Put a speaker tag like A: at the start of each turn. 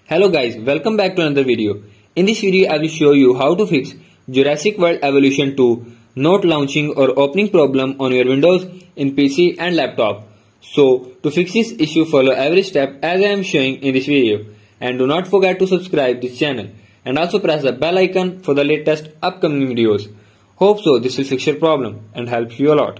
A: Hello guys, welcome back to another video. In this video I will show you how to fix Jurassic World Evolution 2 not launching or opening problem on your Windows in PC and laptop. So to fix this issue, follow every step as I am showing in this video, and do not forget to subscribe this channel and also press the bell icon for the latest upcoming videos. Hope so this will fix your problem and help you a lot.